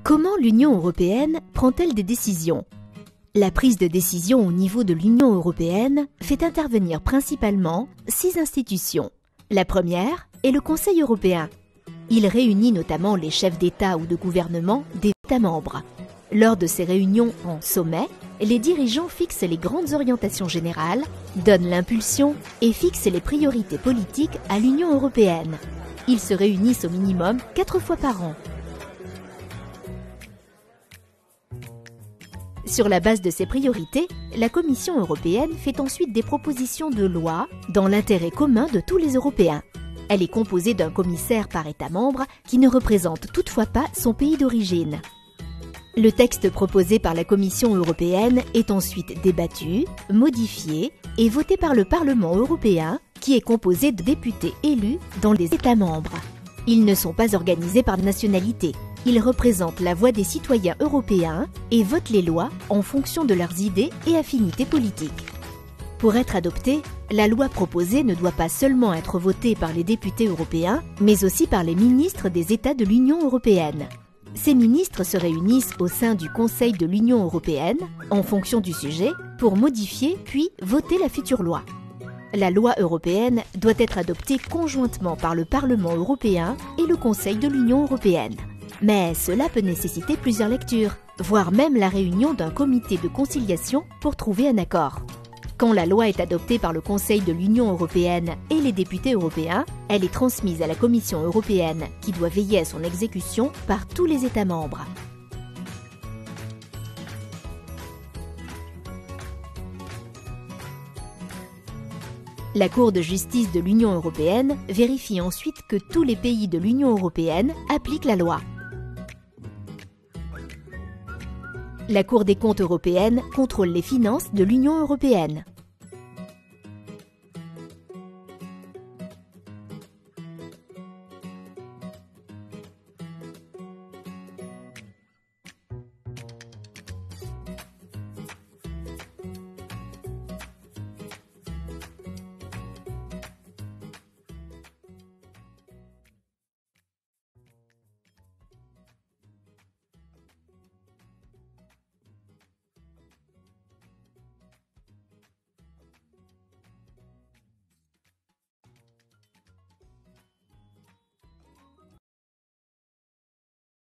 Comment l'Union européenne prend-elle des décisions? La prise de décision au niveau de l'Union européenne fait intervenir principalement 6 institutions. La première est le Conseil européen. Il réunit notamment les chefs d'État ou de gouvernement des États membres. Lors de ces réunions en sommet, les dirigeants fixent les grandes orientations générales, donnent l'impulsion et fixent les priorités politiques à l'Union européenne. Ils se réunissent au minimum 4 fois par an. Sur la base de ces priorités, la Commission européenne fait ensuite des propositions de loi dans l'intérêt commun de tous les Européens. Elle est composée d'un commissaire par État membre qui ne représente toutefois pas son pays d'origine. Le texte proposé par la Commission européenne est ensuite débattu, modifié et voté par le Parlement européen qui est composé de députés élus dans les États membres. Ils ne sont pas organisés par nationalité. Ils représentent la voix des citoyens européens et votent les lois en fonction de leurs idées et affinités politiques. Pour être adoptée, la loi proposée ne doit pas seulement être votée par les députés européens, mais aussi par les ministres des États de l'Union européenne. Ces ministres se réunissent au sein du Conseil de l'Union européenne, en fonction du sujet, pour modifier puis voter la future loi. La loi européenne doit être adoptée conjointement par le Parlement européen et le Conseil de l'Union européenne. Mais cela peut nécessiter plusieurs lectures, voire même la réunion d'un comité de conciliation pour trouver un accord. Quand la loi est adoptée par le Conseil de l'Union européenne et les députés européens, elle est transmise à la Commission européenne qui doit veiller à son exécution par tous les États membres. La Cour de justice de l'Union européenne vérifie ensuite que tous les pays de l'Union européenne appliquent la loi. La Cour des comptes européenne contrôle les finances de l'Union européenne.